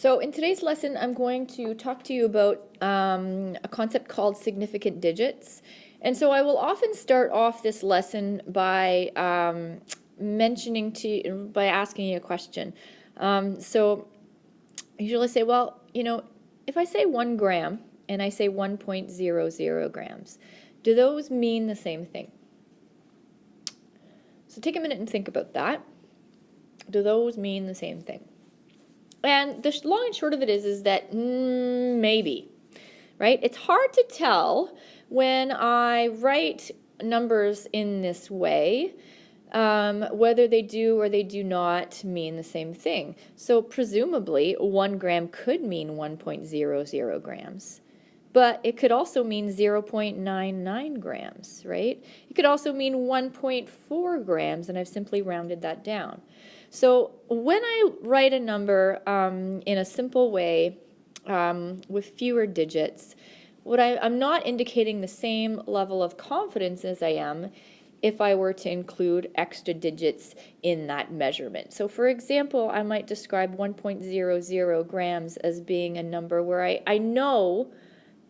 So in today's lesson, I'm going to talk to you about a concept called significant digits. And so I will often start off this lesson by by asking you a question. So I usually say, well, if I say 1 gram and I say 1.00 grams, do those mean the same thing? So take a minute and think about that. Do those mean the same thing? And the long and short of it is that maybe, right? It's hard to tell when I write numbers in this way, whether they do or they do not mean the same thing. So presumably 1 gram could mean 1.00 grams. But it could also mean 0.99 grams, right? It could also mean 1.4 grams, and I've simply rounded that down. So when I write a number in a simple way with fewer digits, I'm not indicating the same level of confidence as I am if I were to include extra digits in that measurement. So for example, I might describe 1.00 grams as being a number where I know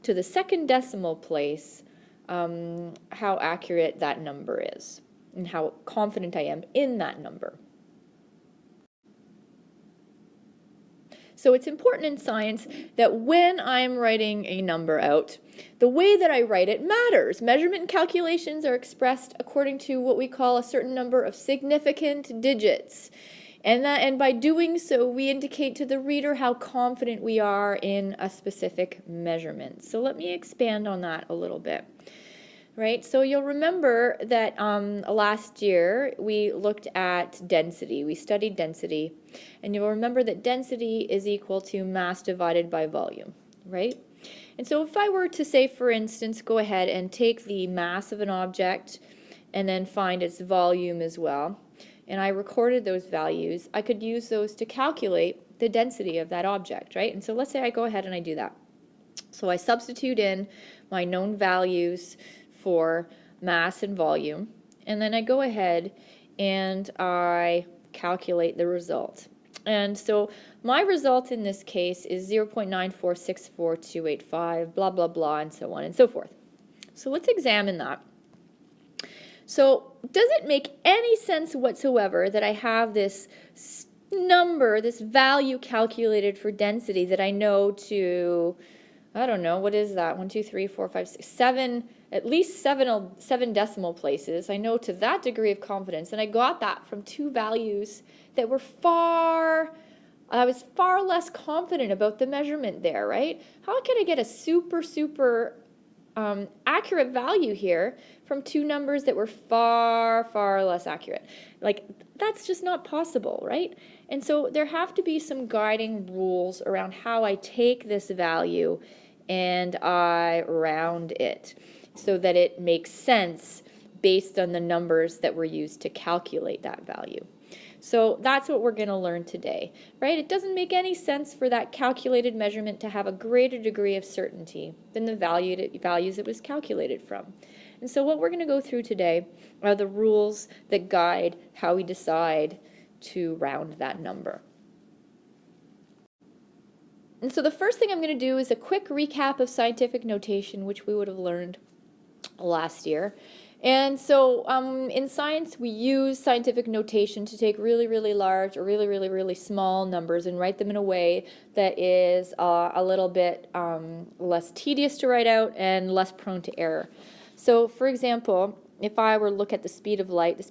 to the second decimal place how accurate that number is and how confident I am in that number. So it's important in science that when I'm writing a number out, the way that I write it matters. Measurement calculations are expressed according to what we call a certain number of significant digits. And by doing so, we indicate to the reader how confident we are in a specific measurement. So let me expand on that a little bit. Right, so you'll remember that last year we looked at density. We studied density, and you'll remember that density is equal to mass divided by volume, right? And so if I were to say, for instance, go ahead and take the mass of an object and then find its volume as well, and I recorded those values, I could use those to calculate the density of that object, right? And so let's say I go ahead and I do that. So I substitute in my known values for mass and volume, and then I go ahead and I calculate the result. And so my result in this case is 0.9464285, blah, blah, blah, and so on and so forth. So let's examine that. So does it make any sense whatsoever that I have this number, this value calculated for density that I know to, I don't know, what is that? 1, 2, 3, 4, 5, 6, 7, at least seven decimal places. I know to that degree of confidence, and I got that from two values that were I was far less confident about the measurement there, right? How can I get a super accurate value here from two numbers that were far less accurate? Like, that's just not possible, right? And so there have to be some guiding rules around how I take this value and I round it so that it makes sense based on the numbers that were used to calculate that value. So that's what we're going to learn today, right? It doesn't make any sense for that calculated measurement to have a greater degree of certainty than the values it was calculated from. And so what we're going to go through today are the rules that guide how we decide to round that number. And so the first thing I'm going to do is a quick recap of scientific notation, which we would have learned last year. And so in science, we use scientific notation to take really large or really small numbers and write them in a way that is a little bit less tedious to write out and less prone to error. So for example, if I were to look at the speed of light is,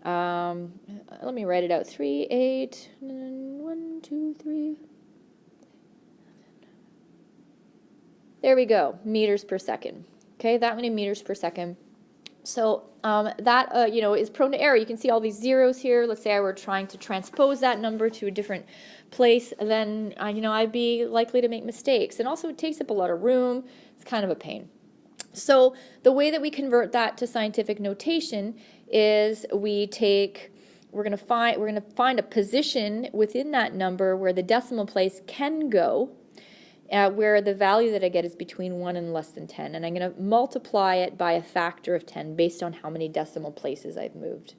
let me write it out, 3, 8, 1, 2, 3. There we go, meters per second. Okay, that many meters per second. So that is prone to error. You can see all these zeros here. Let's say I were trying to transpose that number to a different place, then I'd be likely to make mistakes. And also it takes up a lot of room. It's kind of a pain. So the way that we convert that to scientific notation is we're going to find a position within that number where the decimal place can go, where the value that I get is between 1 and less than 10. And I'm going to multiply it by a factor of 10 based on how many decimal places I've moved.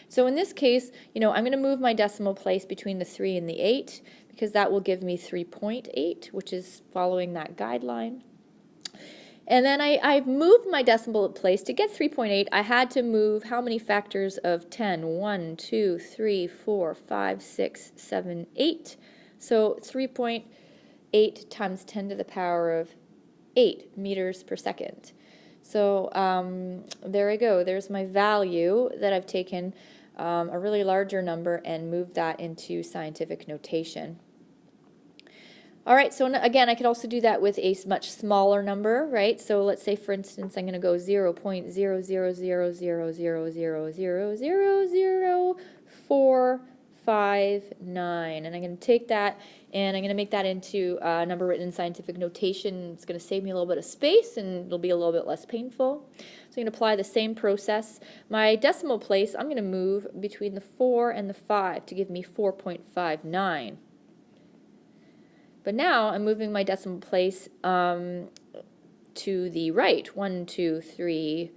So in this case, I'm going to move my decimal place between the 3 and the 8 because that will give me 3.8, which is following that guideline. And then I've moved my decimal place. To get 3.8, I had to move how many factors of 10? 1, 2, 3, 4, 5, 6, 7, 8. So 3.8 times 10 to the power of 8 meters per second. So there I go. There's my value that I've taken a really larger number and moved that into scientific notation. All right, so again, I could also do that with a much smaller number, right? So let's say, for instance, I'm going to go 0.00000000459, and I'm going to take that and I'm going to make that into a number written in scientific notation. It's going to save me a little bit of space and it'll be a little bit less painful. So I'm going to apply the same process. My decimal place, I'm going to move between the 4 and the 5 to give me 4.59. But now I'm moving my decimal place to the right. 1, 2, 3.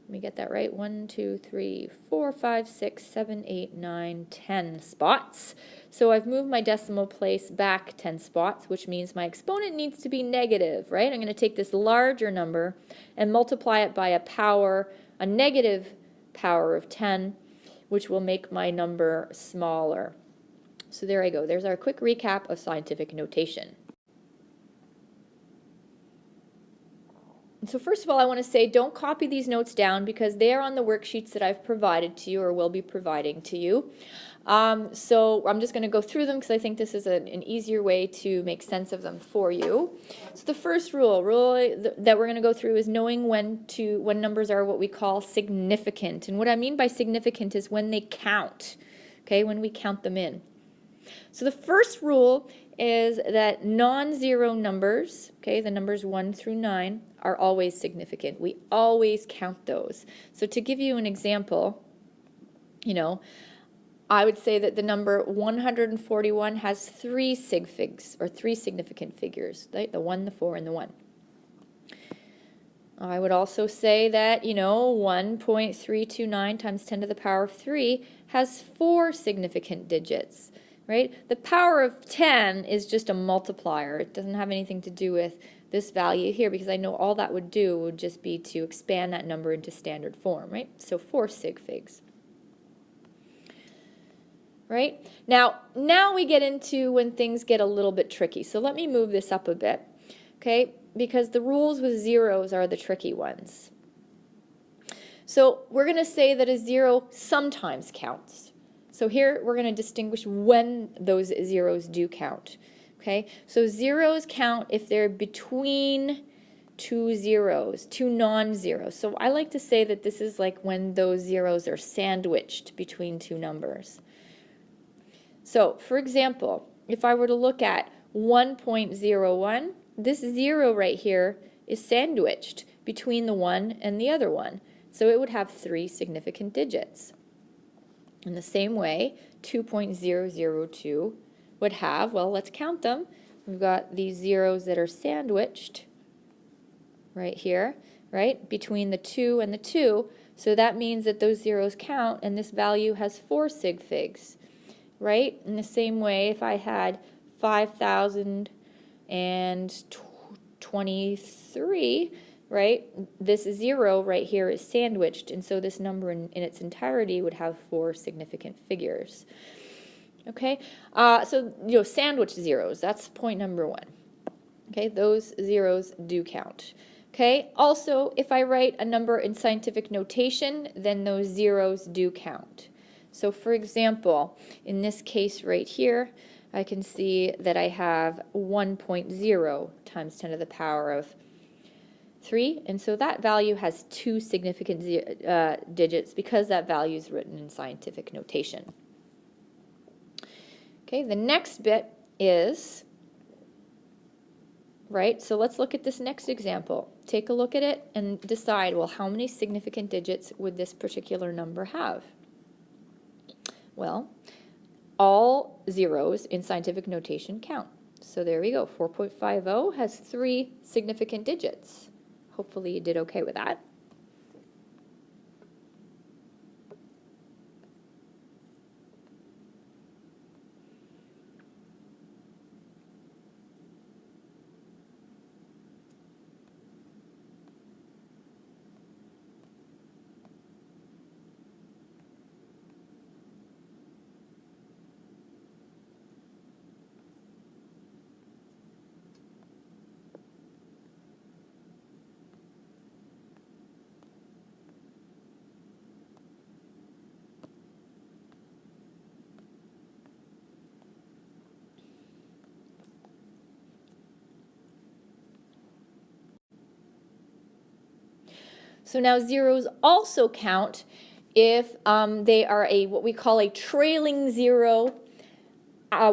Let me get that right. 1, 2, 3, 4, 5, 6, 7, 8, 9, 10 spots. So I've moved my decimal place back 10 spots, which means my exponent needs to be negative, right? I'm going to take this larger number and multiply it by a negative power of 10, which will make my number smaller. So there I go. There's our quick recap of scientific notation. And so first of all, I want to say don't copy these notes down because they are on the worksheets that I've provided to you or will be providing to you. So I'm just going to go through them because I think this is an easier way to make sense of them for you. So the first rule that we're going to go through is knowing when numbers are what we call significant. And what I mean by significant is when they count, okay, when we count them in. So the first rule is that non-zero numbers, okay, the numbers 1 through 9, are always significant. We always count those. So to give you an example, I would say that the number 141 has 3 sig figs, or 3 significant figures, right? The 1, the 4, and the 1. I would also say that, 1.329 times 10 to the power of 3 has 4 significant digits. Right? The power of 10 is just a multiplier. It doesn't have anything to do with this value here because I know all that would do would just be to expand that number into standard form, right? So 4 sig figs. Right? Now we get into when things get a little bit tricky. So let me move this up a bit, okay? Because the rules with zeros are the tricky ones. So we're going to say that a 0 sometimes counts. So here we're going to distinguish when those zeros do count. Okay, so zeros count if they're between 2 zeros, 2 non-zeros. So I like to say that this is like when those zeros are sandwiched between 2 numbers. So for example, if I were to look at 1.01, this 0 right here is sandwiched between the 1 and the other one. So it would have 3 significant digits. In the same way, 2.002 would have, well, let's count them. We've got these zeros that are sandwiched right here, right, between the 2 and the 2. So that means that those zeros count, and this value has 4 sig figs, right? In the same way, if I had 5,023, right, this 0 right here is sandwiched, and so this number in its entirety would have 4 significant figures. Okay, so sandwich zeros, that's point number 1. Okay, those zeros do count. Okay, also if I write a number in scientific notation, then those zeros do count. So for example, in this case right here, I can see that I have 1.0 times 10 to the power of 3, and so that value has 2 significant digits because that value is written in scientific notation. Okay, the next bit is, right, so let's look at this next example. Take a look at it and decide, well, how many significant digits would this particular number have? Well, all zeros in scientific notation count. So there we go, 4.50 has 3 significant digits. Hopefully you did okay with that. So now zeros also count if they are what we call a trailing zero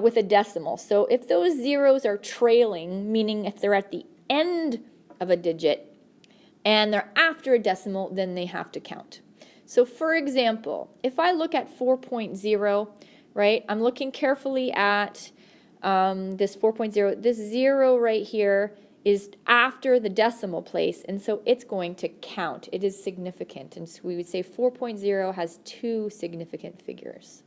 with a decimal. So if those zeros are trailing, meaning if they're at the end of a digit and they're after a decimal, then they have to count. So for example, if I look at 4.0, right, I'm looking carefully at this 4.0. This 0 right here is after the decimal place, and so it's going to count. It is significant, and so we would say 4.0 has 2 significant figures.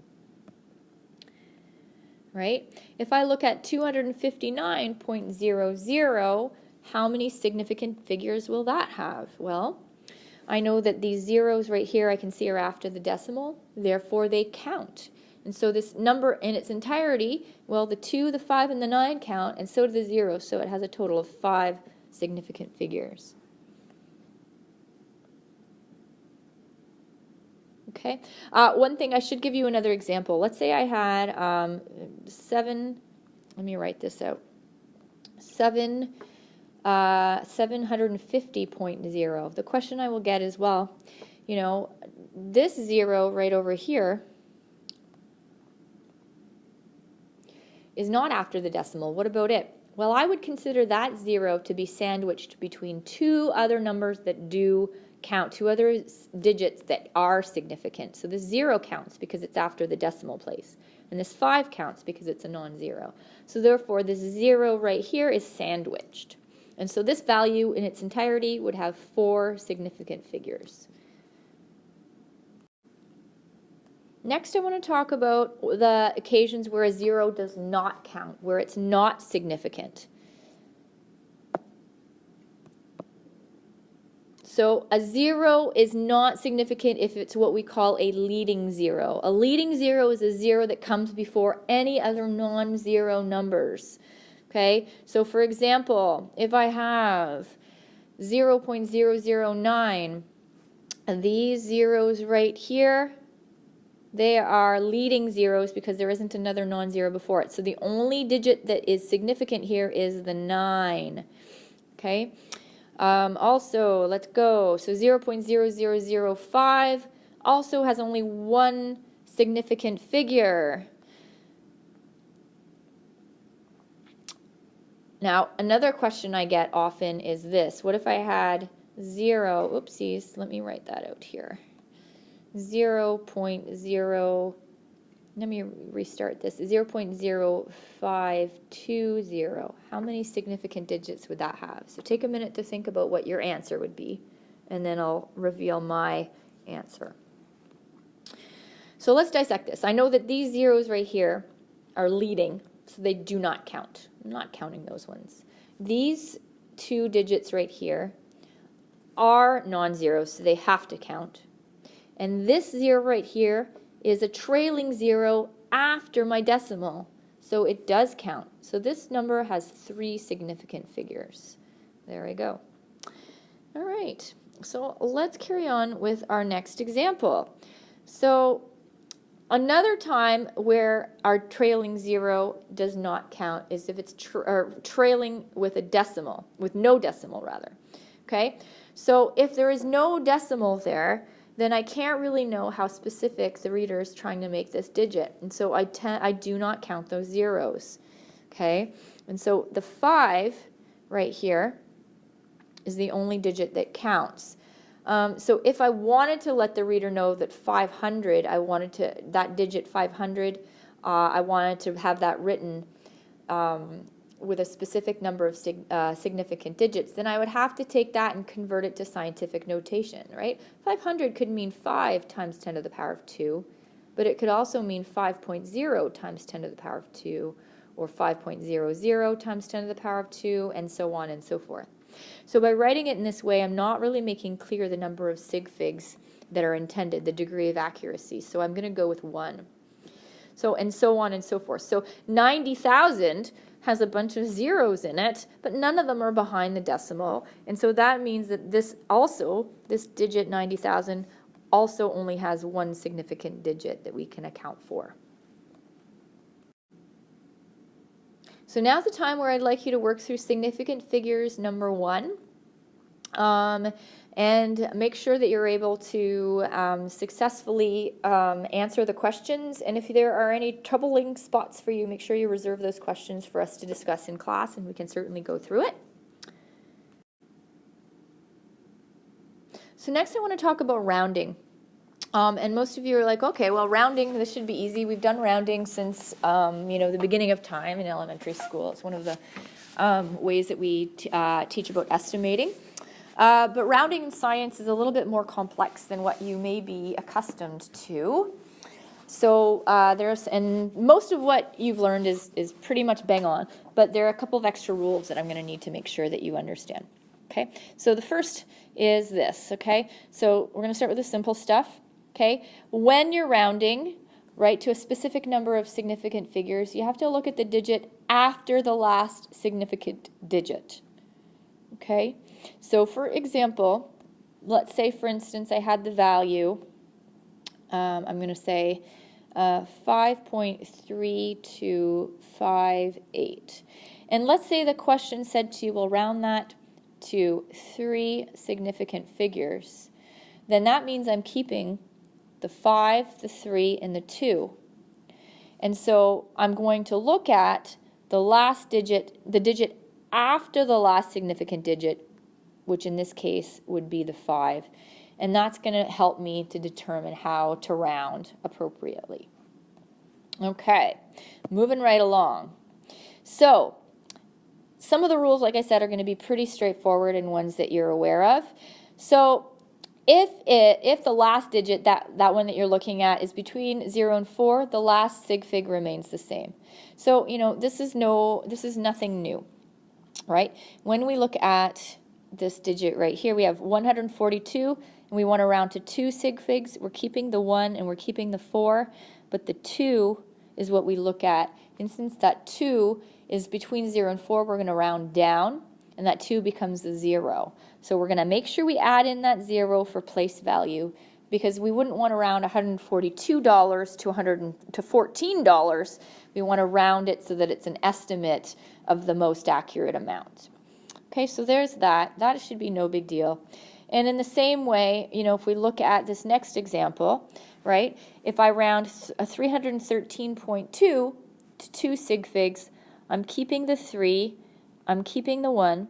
Right? If I look at 259.00, how many significant figures will that have? Well, I know that these zeros right here I can see are after the decimal, therefore they count. And so this number in its entirety, well, the 2, the 5, and the 9 count, and so do the zeros, so it has a total of 5 significant figures. Okay. One thing, I should give you another example. Let's say I had 7, let me write this out, 750.0. The question I will get is, well, you know, this 0 right over here is not after the decimal. What about it? Well, I would consider that 0 to be sandwiched between 2 other numbers that do count, 2 other digits that are significant. So this 0 counts because it's after the decimal place, and this 5 counts because it's a non-zero. So therefore, this 0 right here is sandwiched. And so this value in its entirety would have 4 significant figures. Next, I want to talk about the occasions where a 0 does not count, where it's not significant. So a 0 is not significant if it's what we call a leading 0. A leading 0 is a 0 that comes before any other non-zero numbers. Okay, so for example, if I have 0.009, these zeros right here, they are leading zeros because there isn't another non-zero before it. So the only digit that is significant here is the 9. Okay. Also, let's go. So 0.0005 also has only 1 significant figure. Now, another question I get often is this. What if I had 0, oopsies, let me write that out here. 0.0, let me restart this, 0.0520. How many significant digits would that have? So take a minute to think about what your answer would be, and then I'll reveal my answer. So let's dissect this. I know that these zeros right here are leading, so they do not count. I'm not counting those ones. These 2 digits right here are non-zeros, so they have to count. And this 0 right here is a trailing 0 after my decimal, so it does count. So this number has 3 significant figures. There we go. All right, so let's carry on with our next example. So another time where our trailing 0 does not count is if it's trailing with a decimal, with no decimal rather. Okay, so if there is no decimal there, then I can't really know how specific the reader is trying to make this digit. And so I do not count those zeros. Okay? And so the 5 right here is the only digit that counts. So if I wanted to let the reader know that 500, that digit 500, I wanted to have that written with a specific number of significant digits, then I would have to take that and convert it to scientific notation, right? 500 could mean 5 times 10 to the power of 2, but it could also mean 5.0 times 10 to the power of 2, or 5.00 times 10 to the power of 2, and so on and so forth. So by writing it in this way, I'm not really making clear the number of sig figs that are intended, the degree of accuracy. So I'm going to go with 1. So, and so on and so forth. So 90,000 has a bunch of zeros in it, but none of them are behind the decimal. And so that means that this digit 90,000 also only has 1 significant digit that we can account for. So now's the time where I'd like you to work through significant figures number 1. and make sure that you're able to successfully answer the questions. And if there are any troubling spots for you, make sure you reserve those questions for us to discuss in class, and we can certainly go through it. So next I want to talk about rounding. And most of you are like, okay, well, rounding, this should be easy. We've done rounding since, the beginning of time in elementary school. It's one of the ways that we teach about estimating. But rounding in science is a little bit more complex than what you may be accustomed to. So and most of what you've learned is pretty much bang on, but there are a couple of extra rules that I'm going to need to make sure that you understand. Okay, so the first is this, okay? So we're going to start with the simple stuff, okay? When you're rounding, right, to a specific number of significant figures, you have to look at the digit after the last significant digit, okay? So for example, let's say, for instance, I had the value, I'm going to say 5.3258. And let's say the question said to you, well, round that to 3 significant figures. Then that means I'm keeping the 5, the 3, and the 2. And so I'm going to look at the last digit, the digit after the last significant digit, which in this case would be the 5. And that's going to help me to determine how to round appropriately. Okay, moving right along. So some of the rules, like I said, are going to be pretty straightforward and ones that you're aware of. So if the last digit, that one that you're looking at, is between 0 and 4, the last sig fig remains the same. So, this is nothing new, right? When we look at this digit right here, we have 142, and we want to round to 2 sig figs. We're keeping the 1 and we're keeping the 4, but the 2 is what we look at. And since that 2 is between 0 and 4, we're going to round down, and that 2 becomes a 0. So we're going to make sure we add in that 0 for place value, because we wouldn't want to round $142 to $14. We want to round it so that it's an estimate of the most accurate amount. Okay, so there's that. That should be no big deal. And in the same way, if we look at this next example, right, if I round a 313.2 to 2 sig figs, I'm keeping the 3, I'm keeping the 1,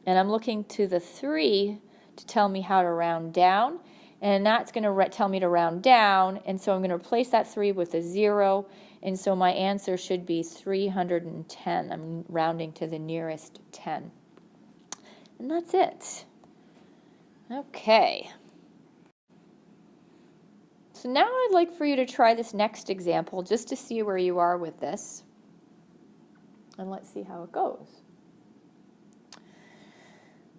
and I'm looking to the 3 to tell me how to round down, and that's going to tell me to round down, and so I'm going to replace that 3 with a 0, and so my answer should be 310. I'm rounding to the nearest 10. And that's it. Okay. So now I'd like for you to try this next example just to see where you are with this. And let's see how it goes.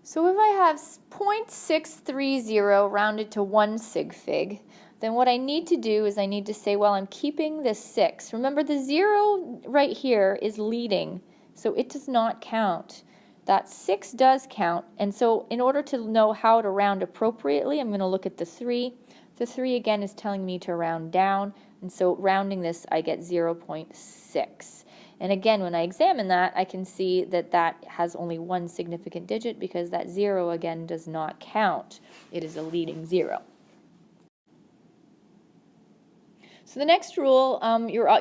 So if I have 0.630 rounded to 1 sig fig, then what I need to do is I need to say, well, I'm keeping the 6. Remember, the 0 right here is leading, so it does not count. That 6 does count, and so in order to know how to round appropriately, I'm going to look at the 3. The 3 again is telling me to round down, and so rounding this, I get 0.6. And again, when I examine that, I can see that that has only one significant digit because that 0 again does not count. It is a leading 0. So the next rule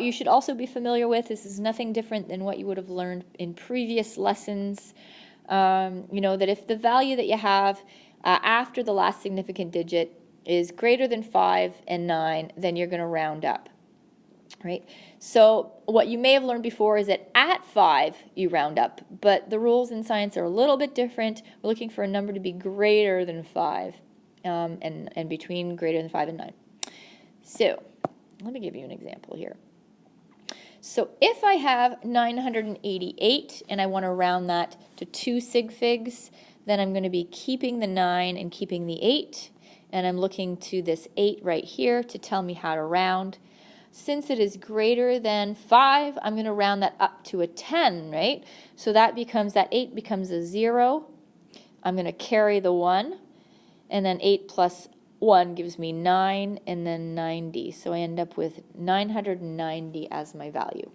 you should also be familiar with. This is nothing different than what you would have learned in previous lessons. That if the value that you have after the last significant digit is greater than 5 and 9, then you're going to round up. Right? So what you may have learned before is that at 5 you round up, but the rules in science are a little bit different. We're looking for a number to be greater than 5 and between greater than 5 and 9. So let me give you an example here. So if I have 988 and I want to round that to 2 sig figs, then I'm going to be keeping the 9 and keeping the 8, and I'm looking to this 8 right here to tell me how to round. Since it is greater than 5, I'm going to round that up to a 10, right? So that 8 becomes a 0. I'm going to carry the 1, and then 8 plus 1 gives me 9, and then 90. So I end up with 990 as my value.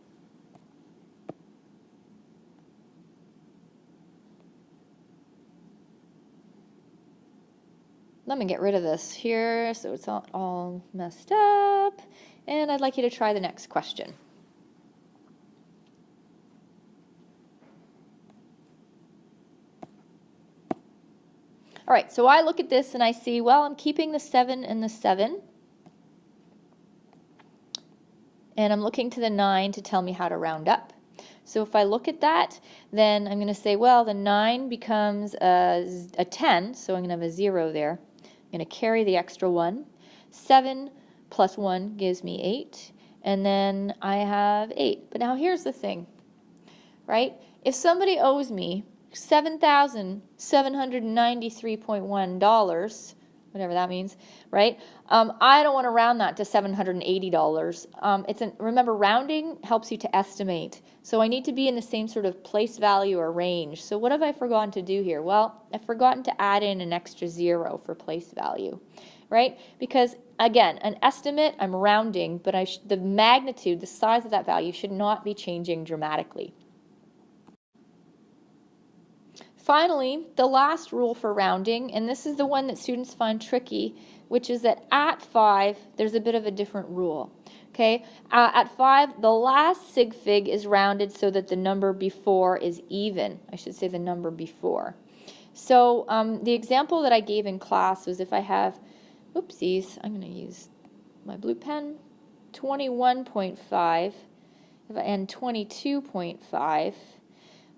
let me get rid of this here so it's not all messed up. And I'd like you to try the next question. All right, so I look at this and I see, well, I'm keeping the 7 and the 7. And I'm looking to the 9 to tell me how to round up. So if I look at that, then I'm going to say, well, the 9 becomes a 10, so I'm going to have a 0 there. I'm going to carry the extra 1. 7 plus 1 gives me 8, and then I have 8. But now here's the thing, right? If somebody owes me $7,793.1, whatever that means, right? I don't want to round that to $780. Remember, rounding helps you to estimate. So I need to be in the same sort of place value or range. So what have I forgotten to do here? Well, I've forgotten to add in an extra 0 for place value, right? Because again, an estimate, I'm rounding, but the magnitude, the size of that value should not be changing dramatically. Finally, the last rule for rounding, and this is the one that students find tricky, which is that at 5, there's a bit of a different rule. Okay, at 5, the last sig fig is rounded so that the number before is even. I should say the number before. So the example that I gave in class was if I have, oopsies, I'm going to use my blue pen, 21.5 and 22.5.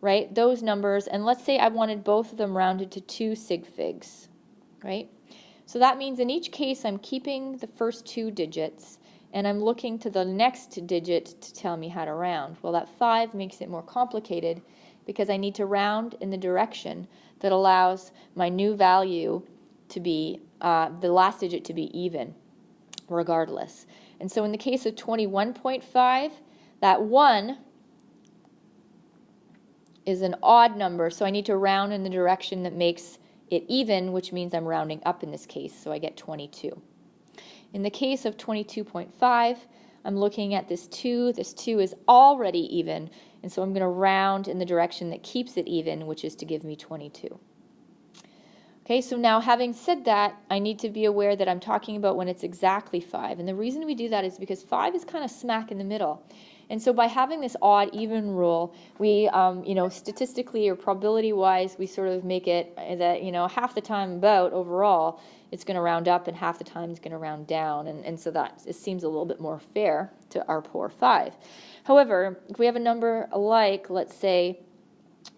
Right, those numbers, and let's say I wanted both of them rounded to 2 sig figs, right? So that means in each case I'm keeping the first 2 digits and I'm looking to the next digit to tell me how to round. Well, that 5 makes it more complicated because I need to round in the direction that allows my new value to be, the last digit to be even, regardless. And so in the case of 21.5, that 1 is an odd number, so I need to round in the direction that makes it even, which means I'm rounding up in this case, so I get 22. In the case of 22.5, I'm looking at this 2. This 2 is already even, and so I'm going to round in the direction that keeps it even, which is to give me 22. Okay, so now having said that, I need to be aware that I'm talking about when it's exactly 5, and the reason we do that is because 5 is kind of smack in the middle. And so by having this odd even rule, we, statistically or probability-wise, we sort of make it that, half the time about overall, it's going to round up and half the time it's going to round down. And so that it seems a little bit more fair to our poor 5. However, if we have a number like, let's say,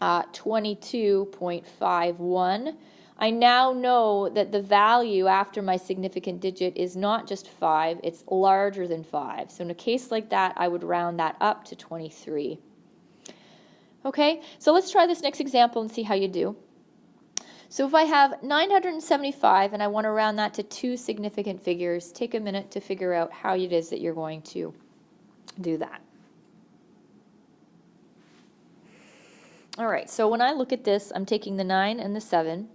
22.51, I now know that the value after my significant digit is not just 5, it's larger than 5. So in a case like that, I would round that up to 23. Okay, so let's try this next example and see how you do. So if I have 975 and I want to round that to 2 significant figures, take a minute to figure out how it is that you're going to do that. All right, so when I look at this, I'm taking the 9 and the 7.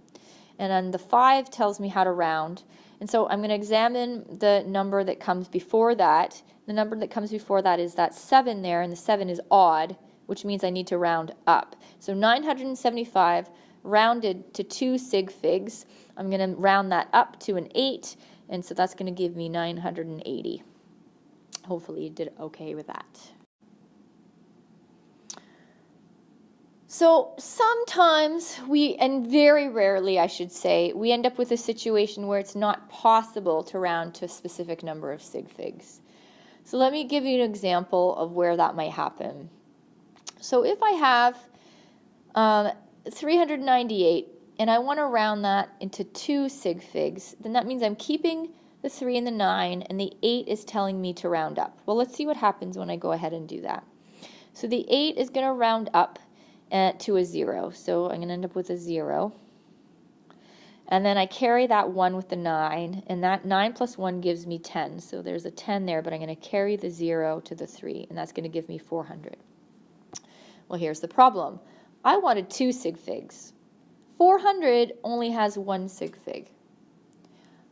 And then the 5 tells me how to round. And so I'm going to examine the number that comes before that. The number that comes before that is that 7 there, and the 7 is odd, which means I need to round up. So 975 rounded to 2 sig figs. I'm going to round that up to an 8, and so that's going to give me 980. Hopefully you did okay with that. So sometimes and very rarely I should say, we end up with a situation where it's not possible to round to a specific number of sig figs. So let me give you an example of where that might happen. So if I have 398 and I want to round that into 2 sig figs, then that means I'm keeping the 3 and the 9, and the 8 is telling me to round up. Well, let's see what happens when I go ahead and do that. So the 8 is going to round up to a 0. So I'm going to end up with a 0. And then I carry that 1 with the 9, and that 9 plus 1 gives me 10. So there's a 10 there, but I'm going to carry the 0 to the 3, and that's going to give me 400. Well, here's the problem. I wanted 2 sig figs. 400 only has 1 sig fig.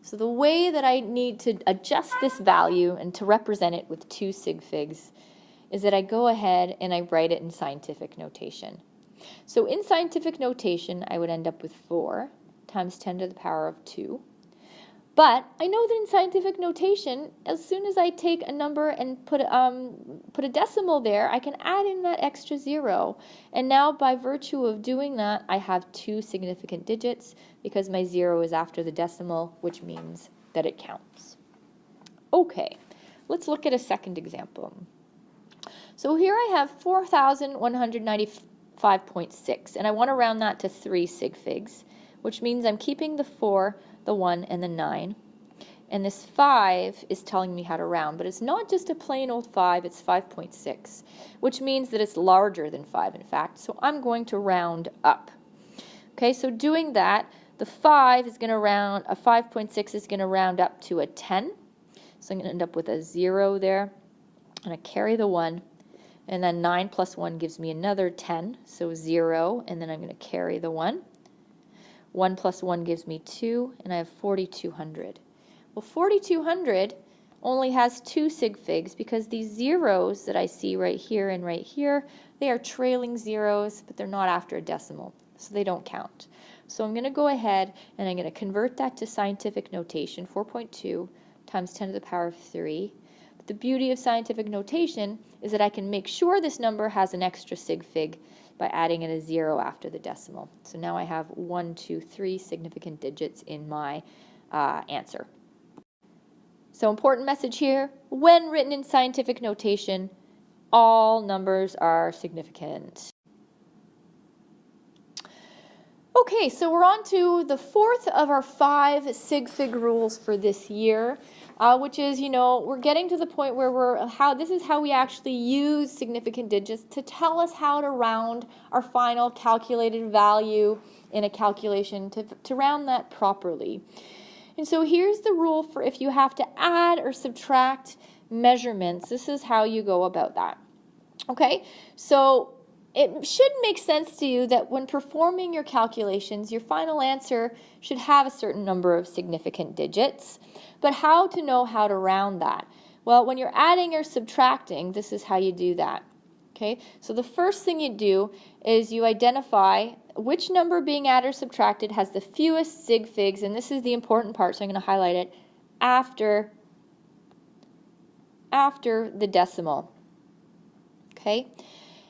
So the way that I need to adjust this value and to represent it with 2 sig figs is that I go ahead and I write it in scientific notation. So in scientific notation, I would end up with 4 times 10 to the power of 2 But I know that in scientific notation, as soon as I take a number and put a decimal there, I can add in that extra 0. And now by virtue of doing that, I have 2 significant digits because my 0 is after the decimal, which means that it counts. Okay, let's look at a second example. So here I have 4,195.6, and I want to round that to 3 sig figs, which means I'm keeping the 4, the 1, and the 9. And this 5 is telling me how to round, but it's not just a plain old 5, it's 5.6, which means that it's larger than 5, in fact. So I'm going to round up. Okay, so doing that, the 5 is going to round, a 5.6 is going to round up to a 10. So I'm going to end up with a 0 there. I'm going to carry the 1. And then 9 plus 1 gives me another 10, so 0, and then I'm going to carry the 1. 1 plus 1 gives me 2, and I have 4,200. Well, 4,200 only has 2 sig figs because these zeros that I see right here and right here, they are trailing zeros, but they're not after a decimal, so they don't count. So I'm going to go ahead and I'm going to convert that to scientific notation, 4.2 times 10 to the power of 3. But the beauty of scientific notation is that I can make sure this number has an extra sig fig by adding in a 0 after the decimal. So now I have 1, 2, 3 significant digits in my answer. So important message here, when written in scientific notation, all numbers are significant. Okay, so we're on to the fourth of our 5 sig fig rules for this year, which is, we're getting to the point where this is how we actually use significant digits to tell us how to round our final calculated value in a calculation, to round that properly. And so here's the rule for if you have to add or subtract measurements. This is how you go about that. Okay, so it should make sense to you that when performing your calculations, your final answer should have a certain number of significant digits. But how to know how to round that? Well, when you're adding or subtracting, this is how you do that. Okay, so the first thing you do is you identify which number being added or subtracted has the fewest sig figs, and this is the important part, so I'm going to highlight it, after the decimal. Okay,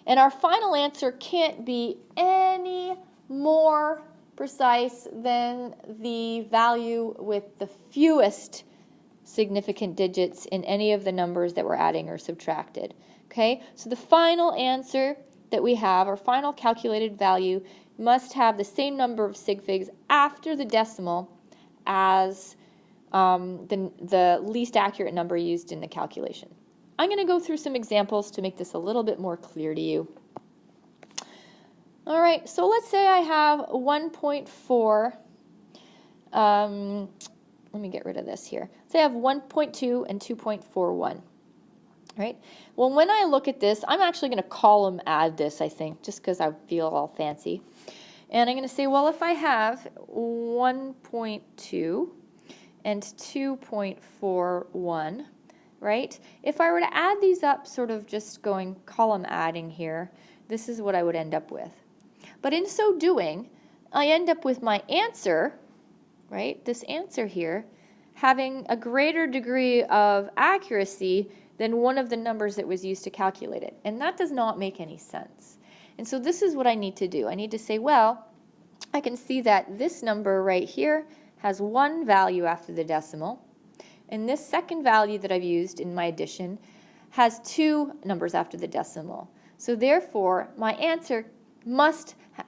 and our final answer can't be any more precise than the value with the fewest significant digits in any of the numbers that we're adding or subtracted. Okay, so the final answer that we have, our final calculated value, must have the same number of sig figs after the decimal as the least accurate number used in the calculation. I'm going to go through some examples to make this a little bit more clear to you. All right, so let's say I have 1.4. Let me get rid of this here. Say I have 1.2 and 2.41. Right? Well, when I look at this, I'm actually going to column add this, I think, just because I feel all fancy. And I'm going to say, well, if I have 1.2 and 2.41, right? If I were to add these up, sort of just going column adding here, this is what I would end up with. But in so doing, I end up with my answer, right? This answer here, having a greater degree of accuracy than one of the numbers that was used to calculate it. And that does not make any sense. And so this is what I need to do. I need to say, well, I can see that this number right here has 1 value after the decimal, and this second value that I've used in my addition has 2 numbers after the decimal. So therefore, my answer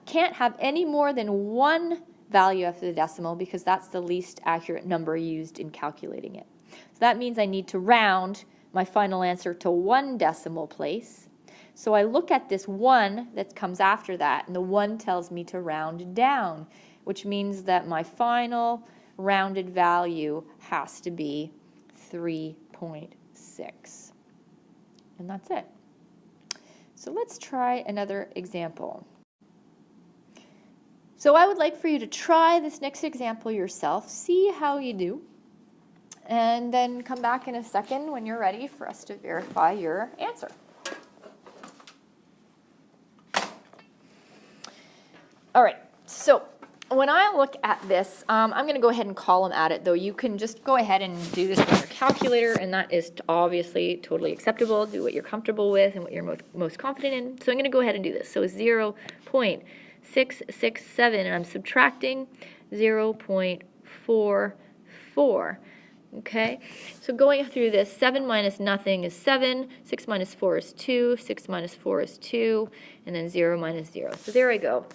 can't have any more than 1 value after the decimal because that's the least accurate number used in calculating it. So that means I need to round my final answer to 1 decimal place. So I look at this 1 that comes after that, and the 1 tells me to round down, which means that my final rounded value has to be 3.6. And that's it. So let's try another example. So I would like for you to try this next example yourself, see how you do, and then come back in a second when you're ready for us to verify your answer. All right, so when I look at this, I'm going to go ahead and column add it, though. You can just go ahead and do this with your calculator, and that is obviously totally acceptable. Do what you're comfortable with and what you're most confident in. So I'm going to go ahead and do this. So 0.667, and I'm subtracting 0.44. Okay, so going through this, 7 minus nothing is 7, 6 minus 4 is 2, 6 minus 4 is 2, and then 0 minus 0. So there I go.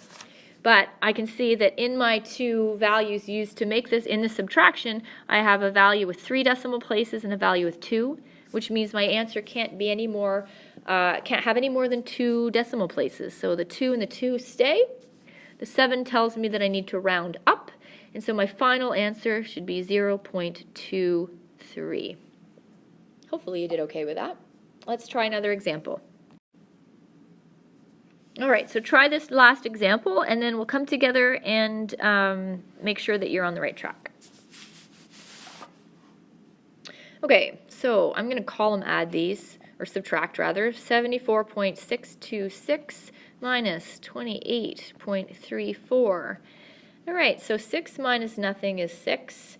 But I can see that in my two values used to make this, in the subtraction, I have a value with 3 decimal places and a value with 2, which means my answer can't be any more, can't have any more than 2 decimal places. So the 2 and the 2 stay. The 7 tells me that I need to round up. And so my final answer should be 0.23. Hopefully you did okay with that. Let's try another example. All right, so try this last example, and then we'll come together and make sure that you're on the right track. Okay, so I'm going to column add these, or subtract rather. 74.626 minus 28.34. All right, so 6 minus nothing is 6.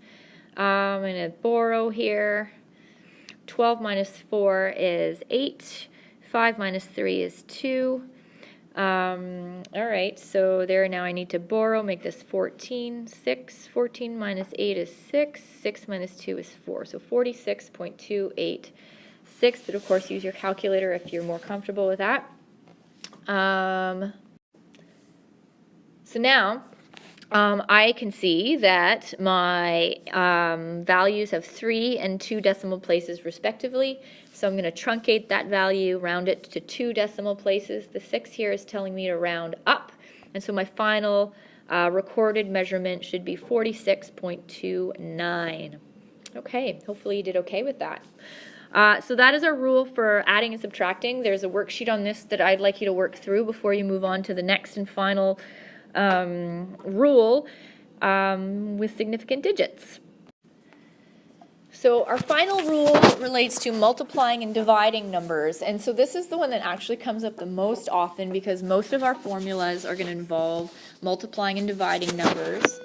I'm going to borrow here. 12 minus 4 is 8. 5 minus 3 is 2. All right, so there now I need to borrow, make this 14. 6. 14 minus 8 is 6. 6 minus 2 is 4. So 46.286. But of course, use your calculator if you're more comfortable with that. So now, I can see that my values have 3 and 2 decimal places respectively. So I'm going to truncate that value, round it to 2 decimal places. The 6 here is telling me to round up. And so my final recorded measurement should be 46.29. Okay, hopefully you did okay with that. So that is our rule for adding and subtracting. There's a worksheet on this that I'd like you to work through before you move on to the next and final rule with significant digits. So our final rule relates to multiplying and dividing numbers, and so this is the one that actually comes up the most often because most of our formulas are going to involve multiplying and dividing numbers.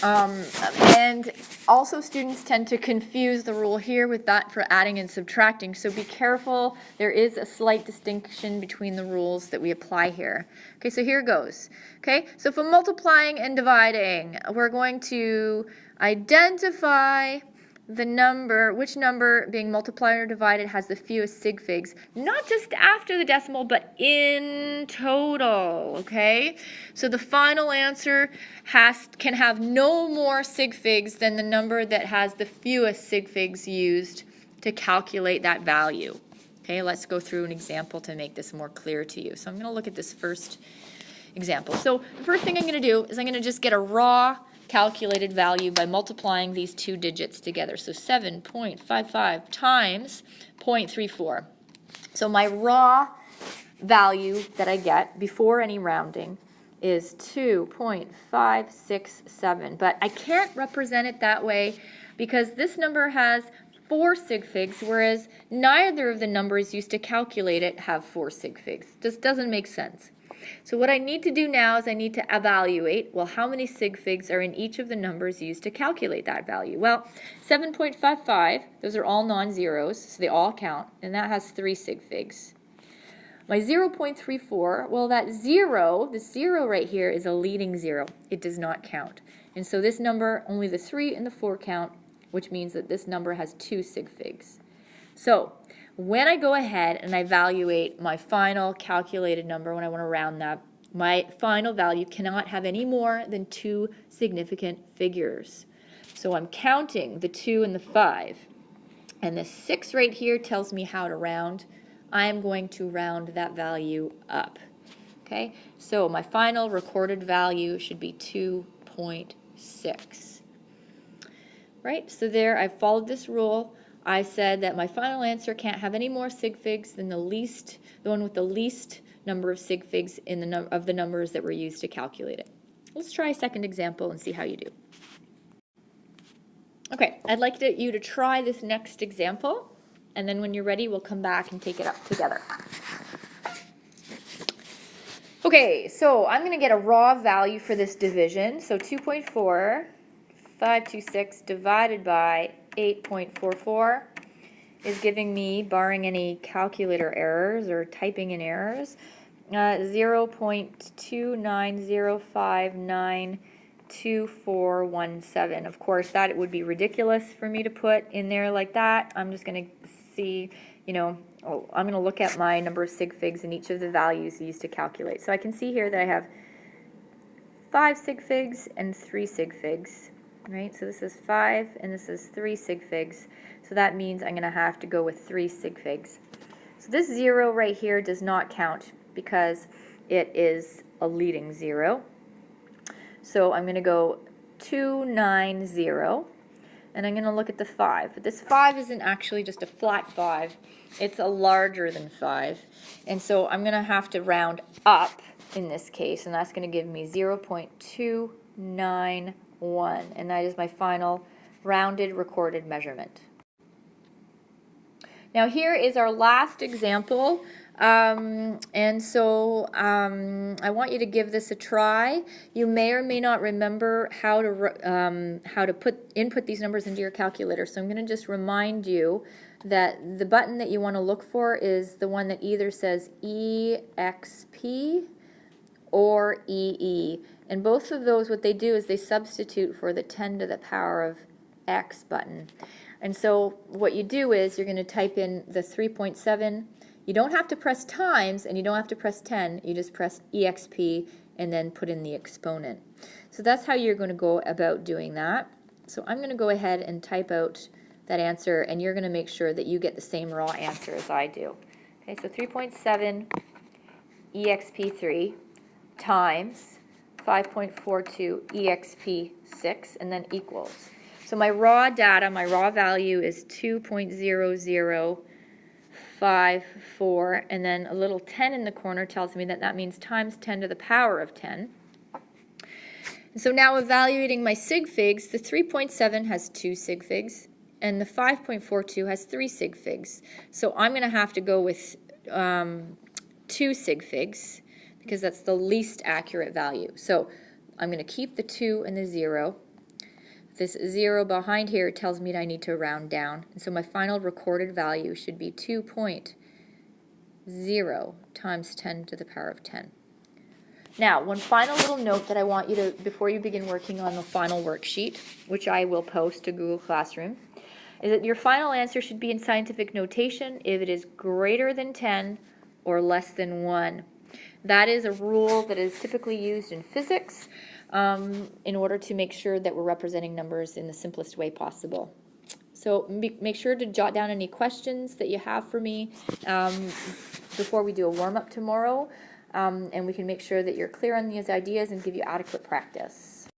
And also students tend to confuse the rule here with that for adding and subtracting, so be careful. There is a slight distinction between the rules that we apply here. Okay, so here goes. Okay, so for multiplying and dividing, we're going to identify the number, which number being multiplied or divided has the fewest sig figs, not just after the decimal, but in total, okay? So the final answer can have no more sig figs than the number that has the fewest sig figs used to calculate that value. Okay, let's go through an example to make this more clear to you. So I'm going to look at this first example. So the first thing I'm going to do is I'm going to just get a raw calculated value by multiplying these two digits together. So 7.55 times 0.34. So my raw value that I get before any rounding is 2.567. But I can't represent it that way because this number has 4 sig figs, whereas neither of the numbers used to calculate it have 4 sig figs. Just doesn't make sense. So what I need to do now is I need to evaluate, well, how many sig figs are in each of the numbers used to calculate that value? Well, 7.55, those are all non-zeros, so they all count, and that has 3 sig figs. My 0.34, well, that 0, the 0 right here is a leading 0. It does not count. And so this number, only the 3 and the 4 count, which means that this number has 2 sig figs. So when I go ahead and I evaluate my final calculated number, when I want to round that, my final value cannot have any more than 2 significant figures. So I'm counting the 2 and the 5. And the 6 right here tells me how to round. I am going to round that value up. Okay, so my final recorded value should be 2.6. Right, so there I followed this rule. I said that my final answer can't have any more sig figs than the one with the least number of sig figs in of the numbers that were used to calculate it. Let's try a second example and see how you do. Okay, I'd like you to try this next example, and then when you're ready, we'll come back and take it up together. Okay, so I'm going to get a raw value for this division. So 2.4526 divided by 8.44 is giving me, barring any calculator errors or typing in errors, 0.29059217. Of course, that would be ridiculous for me to put in there like that. I'm just going to see, I'm going to look at my number of sig figs and each of the values used to calculate. So I can see here that I have 5 sig figs and 3 sig figs, right? So this is 5 and this is 3 sig figs. So that means I'm going to have to go with 3 sig figs. So this 0 right here does not count because it is a leading 0. So I'm going to go 290. And I'm going to look at the 5. But this 5 isn't actually just a flat 5. It's a larger than 5. And so I'm going to have to round up in this case, and that's going to give me 0.291. And that is my final rounded recorded measurement. Now here is our last example. I want you to give this a try. You may or may not remember how to input these numbers into your calculator. So I'm going to just remind you that the button that you want to look for is the one that either says EXP or EE. And both of those, what they do is they substitute for the 10 to the power of X button. And so what you do is you're going to type in the 3.7. You don't have to press times and you don't have to press 10. You just press EXP and then put in the exponent. So that's how you're going to go about doing that. So I'm going to go ahead and type out that answer, and you're going to make sure that you get the same raw answer as I do. Okay, so 3.7 EXP3 times 5.42 EXP6 and then equals. So my raw data, my raw value is 2.0054, and then a little 10 in the corner tells me that that means times 10 to the power of 10. And so now evaluating my sig figs, the 3.7 has 2 sig figs, and the 5.42 has 3 sig figs. So I'm going to have to go with 2 sig figs, because that's the least accurate value. So I'm going to keep the 2 and the 0. This 0 behind here tells me that I need to round down. And so my final recorded value should be 2.0 times 10 to the power of 10. Now, one final little note that I want you to, before you begin working on the final worksheet, which I will post to Google Classroom, is that your final answer should be in scientific notation if it is greater than 10 or less than 1. That is a rule that is typically used in physics in order to make sure that we're representing numbers in the simplest way possible. So make sure to jot down any questions that you have for me before we do a warm-up tomorrow, and we can make sure that you're clear on these ideas and give you adequate practice.